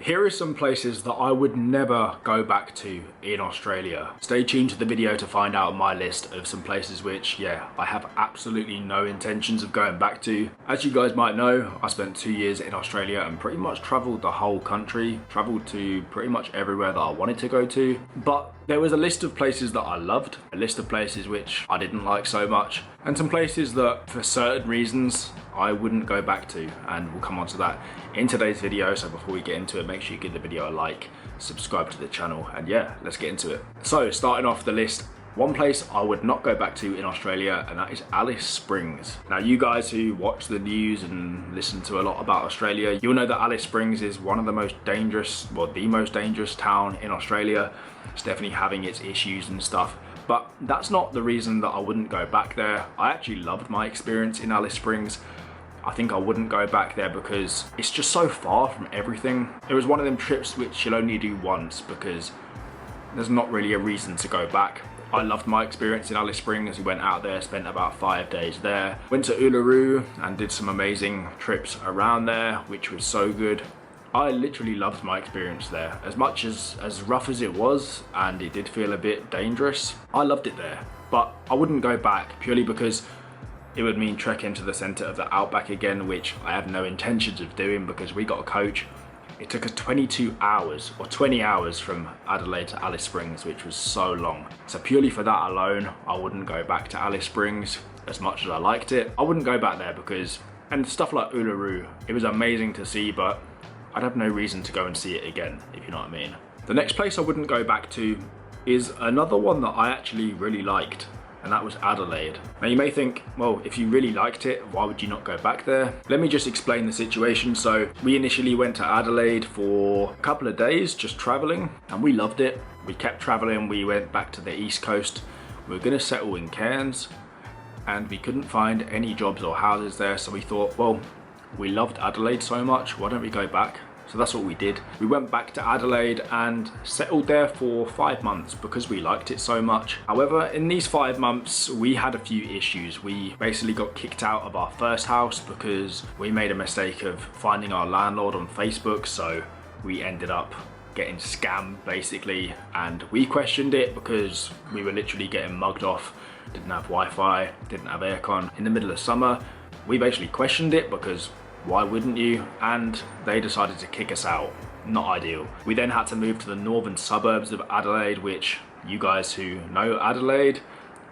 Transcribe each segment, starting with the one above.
Here are some places that I would never go back to in Australia. Stay tuned to the video to find out my list of some places which, yeah, I have absolutely no intentions of going back to. As you guys might know, I spent 2 years in Australia and pretty much travelled the whole country, travelled to pretty much everywhere that I wanted to go to. But there was a list of places that I loved, a list of places which I didn't like so much, and some places that for certain reasons I wouldn't go back to, and we'll come on to that in today's video. So before we get into it, make sure you give the video a like, subscribe to the channel, and yeah, let's get into it. So starting off the list, one place I would not go back to in Australia, and that is Alice Springs. Now you guys who watch the news and listen to a lot about Australia, you'll know that Alice Springs is one of the most dangerous, well, the most dangerous town in Australia. It's definitely having its issues and stuff. But that's not the reason that I wouldn't go back there. I actually loved my experience in Alice Springs. I think I wouldn't go back there because it's just so far from everything. It was one of them trips which you'll only do once because there's not really a reason to go back. I loved my experience in Alice Springs. We went out there, spent about 5 days there. Went to Uluru and did some amazing trips around there, which was so good. I literally loved my experience there. As much as rough as it was, and it did feel a bit dangerous, I loved it there. But I wouldn't go back purely because it would mean trekking to the centre of the outback again, which I have no intentions of doing because we got a coach. It took us 22 hours or 20 hours from Adelaide to Alice Springs, which was so long. So purely for that alone, I wouldn't go back to Alice Springs as much as I liked it. I wouldn't go back there because, and stuff like Uluru, it was amazing to see, but I'd have no reason to go and see it again, if you know what I mean. The next place I wouldn't go back to is another one that I actually really liked, and that was Adelaide. Now you may think, well, if you really liked it, why would you not go back there? Let me just explain the situation. So we initially went to Adelaide for a couple of days, just traveling, and we loved it. We kept traveling, we went back to the East Coast. We were gonna settle in Cairns, and we couldn't find any jobs or houses there, so we thought, well, we loved Adelaide so much, why don't we go back? So that's what we did. We went back to Adelaide and settled there for 5 months because we liked it so much. However, in these 5 months, we had a few issues. We basically got kicked out of our first house because we made a mistake of finding our landlord on Facebook. So we ended up getting scammed basically, and we questioned it because we were literally getting mugged off. Didn't have Wi-Fi, didn't have aircon in the middle of summer. We basically questioned it because why wouldn't you? And they decided to kick us out. Not ideal. We then had to move to the northern suburbs of Adelaide, which you guys who know Adelaide,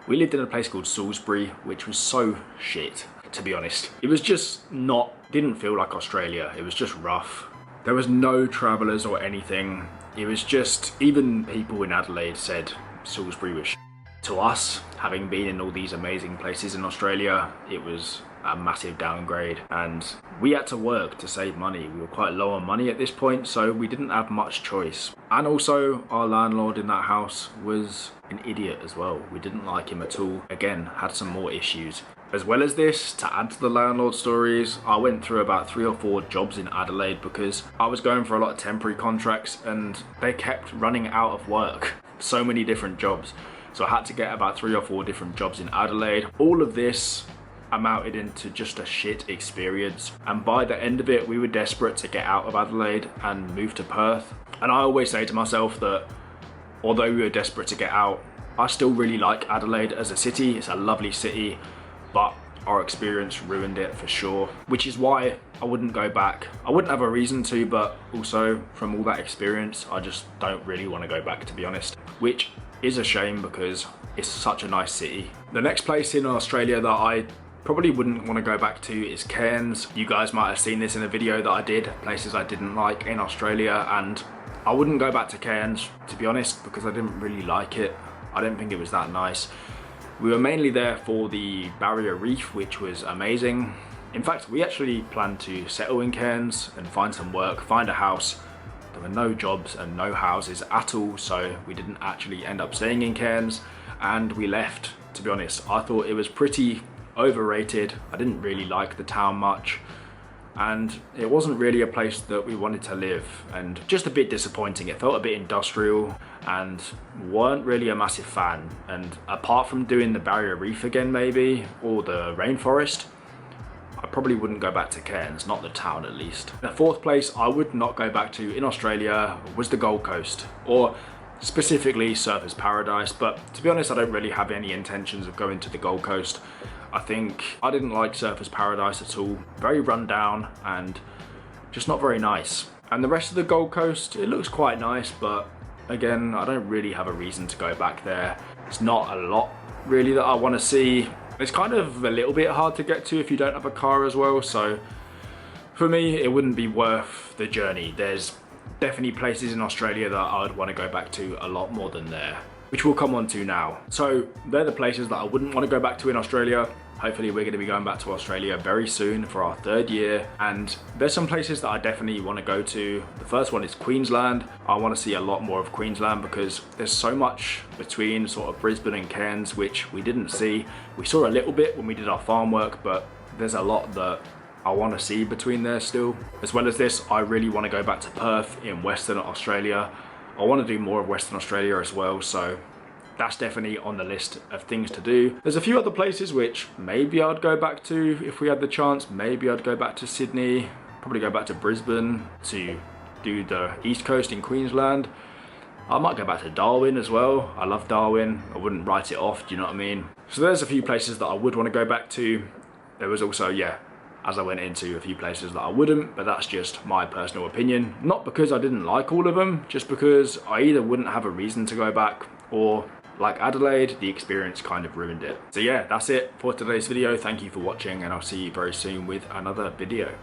we lived in a place called Salisbury, which was so shit, to be honest. It was just didn't feel like Australia. It was just rough. There was no travellers or anything. It was just, even people in Adelaide said Salisbury was shit. To us, having been in all these amazing places in Australia, it was a massive downgrade, and we had to work to save money. We were quite low on money at this point, so we didn't have much choice. And also our landlord in that house was an idiot as well. We didn't like him at all. Again, had some more issues. As well as this, to add to the landlord stories, I went through about 3 or 4 jobs in Adelaide because I was going for a lot of temporary contracts and they kept running out of work. So many different jobs. So I had to get about 3 or 4 different jobs in Adelaide. All of this amounted into just a shit experience, and by the end of it we were desperate to get out of Adelaide and move to Perth. And I always say to myself that although we were desperate to get out, I still really like Adelaide as a city. It's a lovely city, but our experience ruined it for sure, which is why I wouldn't go back. I wouldn't have a reason to, but also from all that experience I just don't really want to go back, to be honest, which is a shame because it's such a nice city. The next place in Australia that I probably wouldn't want to go back to is Cairns. You guys might have seen this in a video that I did, places I didn't like in Australia, and I wouldn't go back to Cairns, to be honest, because I didn't really like it. I didn't think it was that nice. We were mainly there for the Barrier Reef, which was amazing. In fact, we actually planned to settle in Cairns and find some work, find a house. There were no jobs and no houses at all, so we didn't actually end up staying in Cairns, and we left, to be honest. I thought it was pretty overrated. I didn't really like the town much, and it wasn't really a place that we wanted to live, and just a bit disappointing. It felt a bit industrial and weren't really a massive fan. And apart from doing the Barrier Reef again maybe, or the rainforest, I probably wouldn't go back to Cairns, not the town at least. The fourth place I would not go back to in Australia was the Gold Coast, or specifically Surfers Paradise, but to be honest I don't really have any intentions of going to the Gold Coast. I think I didn't like Surfers Paradise at all. Very run down and just not very nice. And the rest of the Gold Coast, it looks quite nice, but again, I don't really have a reason to go back there. It's not a lot really that I want to see. It's kind of a little bit hard to get to if you don't have a car as well, so for me it wouldn't be worth the journey. There's definitely places in Australia that I would want to go back to a lot more than there, which we'll come on to now. So they're the places that I wouldn't want to go back to in Australia. Hopefully we're going to be going back to Australia very soon for our 3rd year, and there's some places that I definitely want to go to. The first one is Queensland. I want to see a lot more of Queensland because there's so much between sort of Brisbane and Cairns which we didn't see. We saw a little bit when we did our farm work, but there's a lot that I want to see between there still. As well as this, I really want to go back to Perth in Western Australia. I want to do more of Western Australia as well, so that's definitely on the list of things to do. There's a few other places which maybe I'd go back to if we had the chance. Maybe I'd go back to Sydney, probably go back to Brisbane to do the East Coast in Queensland. I might go back to Darwin as well. I love Darwin. I wouldn't write it off, do you know what I mean? So there's a few places that I would want to go back to. There was also, yeah, as I went into, a few places that I wouldn't, but that's just my personal opinion. Not because I didn't like all of them, just because I either wouldn't have a reason to go back, or like Adelaide, the experience kind of ruined it. So yeah, that's it for today's video. Thank you for watching, and I'll see you very soon with another video.